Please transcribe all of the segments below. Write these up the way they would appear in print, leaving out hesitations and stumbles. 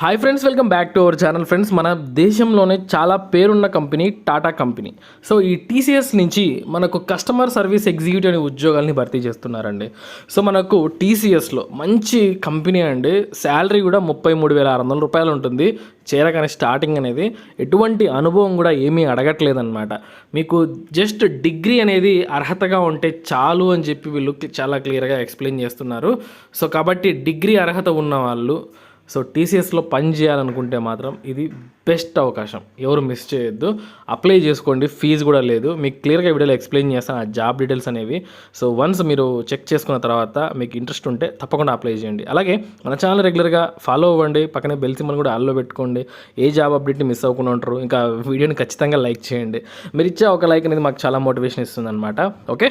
Hi friends, welcome back to our channel. Friends, మన దేశంలోనే చాలా పేరున్న కంపెనీ టాటా కంపెనీ. సో ఈ టీసీఎస్ నుంచి మనకు కస్టమర్ సర్వీస్ ఎగ్జిక్యూటివ్ అనే ఉద్యోగాల్ని భర్తీ చేస్తున్నారండి. సో మనకు టీసీఎస్లో మంచి కంపెనీ అండి. శాలరీ కూడా 33,600 రూపాయలు ఉంటుంది. చేరగానే స్టార్టింగ్ అనేది ఎటువంటి అనుభవం కూడా ఏమీ అడగట్లేదన్నమాట. మీకు జస్ట్ డిగ్రీ అనేది అర్హతగా ఉంటే చాలు అని చెప్పి వీళ్ళు చాలా క్లియర్గా ఎక్స్ప్లెయిన్ చేస్తున్నారు. సో కాబట్టి డిగ్రీ అర్హత ఉన్న వాళ్ళు టీసీఎస్లో పని చేయాలనుకుంటే మాత్రం ఇది బెస్ట్ అవకాశం. ఎవరు మిస్ చేయొద్దు, అప్లై చేసుకోండి. ఫీజు కూడా లేదు. మీకు క్లియర్గా వీడియోలో ఎక్స్ప్లెయిన్ చేస్తాను ఆ జాబ్ డీటెయిల్స్ అనేవి. సో వన్స్ మీరు చెక్ చేసుకున్న తర్వాత మీకు ఇంట్రెస్ట్ ఉంటే తప్పకుండా అప్లై చేయండి. అలాగే మన ఛానల్ రెగ్యులర్గా ఫాలో అవ్వండి. పక్కనే బెల్ సింబల్ కూడా ఆల్లో పెట్టుకోండి. ఏ జాబ్ అప్డేట్ని మిస్ అవ్వకుండా ఉంటారు. ఇంకా వీడియోని ఖచ్చితంగా లైక్ చేయండి. మీరు ఇచ్చే ఒక లైక్ అనేది మాకు చాలా మోటివేషన్ ఇస్తుంది అనమాట. ఓకే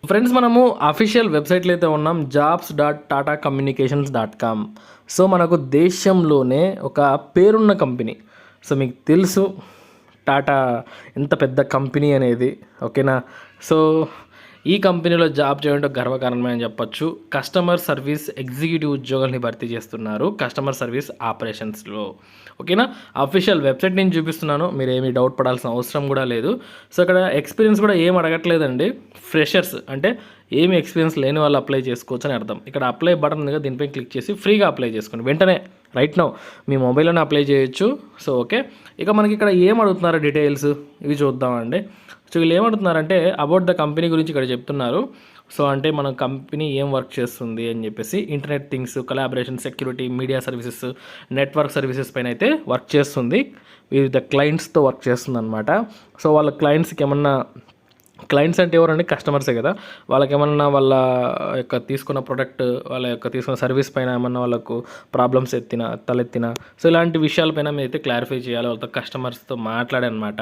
ఫ్రెండ్స్, మనము అఫీషియల్ వెబ్సైట్లో అయితే ఉన్నాం, jobs.tatacommunications.com. సో మనకు దేశంలోనే ఒక పేరున్న కంపెనీ. సో మీకు తెలుసు టాటా ఎంత పెద్ద కంపెనీ అనేది, ఓకేనా. సో ఈ కంపెనీలో జాబ్ చేయడం గర్వకారణమే అని చెప్పొచ్చు. కస్టమర్ సర్వీస్ ఎగ్జిక్యూటివ్ ఉద్యోగాల్ని భర్తీ చేస్తున్నారు కస్టమర్ సర్వీస్ ఆపరేషన్స్లో, ఓకేనా. అఫీషియల్ వెబ్సైట్ నేను చూపిస్తున్నాను, మీరు ఏమీ డౌట్ పడాల్సిన అవసరం కూడా లేదు. సో ఇక్కడ ఎక్స్పీరియన్స్ కూడా ఏం అడగట్లేదండి. ఫ్రెషర్స్ అంటే ఏమి ఎక్స్పీరియన్స్ లేని వాళ్ళు అప్లై చేసుకోవచ్చు అని అర్థం. ఇక్కడ అప్లై బటన్ ఉంది కదా, దీనిపై క్లిక్ చేసి ఫ్రీగా అప్లై చేసుకోండి. వెంటనే రైట్ నౌ మీ మొబైల్లోనే అప్లై చేయొచ్చు. సో ఓకే, ఇక మనకి ఇక్కడ ఏం అడుగుతున్నారు డీటెయిల్స్ ఇవి చూద్దామండి. సో వీళ్ళు ఏమడుగుతున్నారంటే అబౌట్ ద కంపెనీ గురించి ఇక్కడ చెప్తున్నారు. సో అంటే మన కంపెనీ ఏం వర్క్ చేస్తుంది అని చెప్పేసి internet things, collaboration, security, media services, network services పైన అయితే వర్క్ చేస్తుంది. వివిధ క్లయింట్స్తో వర్క్ చేస్తుంది అనమాట. సో వాళ్ళ క్లయింట్స్కి ఏమన్నా, క్లయింట్స్ అంటే ఎవరండి? కస్టమర్సే కదా. వాళ్ళకి ఏమన్నా వాళ్ళ యొక్క తీసుకున్న ప్రోడక్ట్, వాళ్ళ యొక్క తీసుకున్న సర్వీస్ పైన ఏమన్నా వాళ్ళకు ప్రాబ్లమ్స్ తలెత్తినా సో ఇలాంటి విషయాలపైన మీరు అయితే క్లారిఫై చేయాలి. వాళ్ళతో కస్టమర్స్తో మాట్లాడనమాట.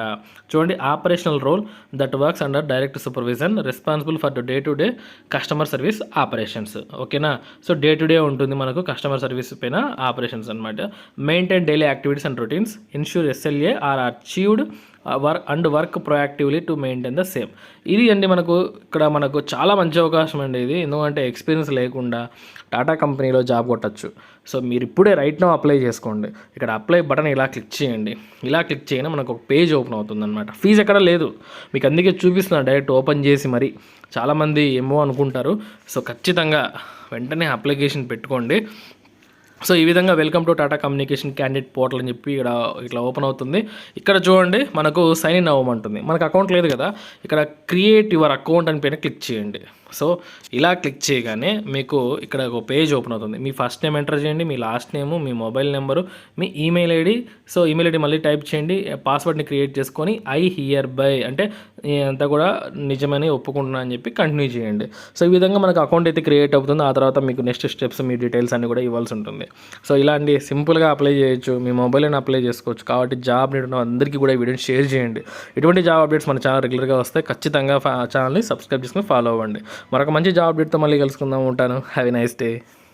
చూడండి, operational role that works under direct supervision, responsible for day to day customer service operations, ఓకేనా. సో డే టు డే ఉంటుంది మనకు కస్టమర్ సర్వీస్ పైన ఆపరేషన్స్ అనమాట. Maintain daily activities and routines, ensure SLA are achieved work proactively to maintain the same. ఇది అండి మనకు చాలా మంచి అవకాశం అండి ఇది. ఎందుకంటే ఎక్స్పీరియన్స్ లేకుండా టాటా కంపెనీలో జాబ్ కొట్టచ్చు. సో మీరు ఇప్పుడే రైట్ నౌ అప్లై చేసుకోండి. ఇక్కడ అప్లై బటన్ ఇలా క్లిక్ చేయండి. ఇలా క్లిక్ చేయగానే మనకు ఒక పేజ్ ఓపెన్ అవుతుంది అనమాట. ఫీజు ఎక్కడ లేదు, మీకు అందుకే చూపిస్తున్నాను డైరెక్ట్ ఓపెన్ చేసి. మరి చాలామంది ఏమో అనుకుంటారు. సో ఖచ్చితంగా వెంటనే అప్లికేషన్ పెట్టుకోండి. సో ఈ విధంగా welcome to Tata communication candidate portal అని చెప్పి ఇక్కడ ఇట్లా ఓపెన్ అవుతుంది. ఇక్కడ చూడండి, మనకు సైన్ ఇన్ అవ్వమంటుంది. మనకు అకౌంట్ లేదు కదా, ఇక్కడ క్రియేట్ యువర్ అకౌంట్ అని పైన క్లిక్ చేయండి. సో ఇలా క్లిక్ చేయగానే మీకు ఇక్కడ ఒక పేజ్ ఓపెన్ అవుతుంది. మీ ఫస్ట్ నేమ్ ఎంటర్ చేయండి, మీ లాస్ట్ నేము, మీ మొబైల్ నెంబరు, మీ email ID. So email ID మళ్ళీ టైప్ చేయండి. పాస్వర్డ్ని క్రియేట్ చేసుకొని ఐ హియర్ బై అంటే అంతా కూడా నిజమని ఒప్పుకుంటున్నా అని చెప్పి కంటిన్యూ చేయండి. సో ఈ విధంగా మనకు అకౌంట్ అయితే క్రియేట్ అవుతుంది. ఆ తర్వాత మీకు నెక్స్ట్ స్టెప్స్, మీ డీటెయిల్స్ అన్నీ కూడా ఇవ్వాల్సి ఉంటుంది. సో ఇలాంటి సింపుల్గా అప్లై చేయొచ్చు, మీ మొబైల్లోనే అప్లై చేసుకోవచ్చు. కాబట్టి జాబ్ నీడ్ ఉన్న అందరికీ కూడా ఈ వీడియోని షేర్ చేయండి. ఇటువంటి జాబ్ అప్డేట్స్ మన ఛానల్ రెగ్యులర్గా వస్తాయి. ఖచ్చితంగా ఛానల్ని సబ్స్క్రైబ్ చేసుకుని ఫాలో అవ్వండి. మరొక మంచి జాబ్ అప్డేట్తో మళ్ళీ కలుసుకుందాం. ఉంటాను. Have a nice day.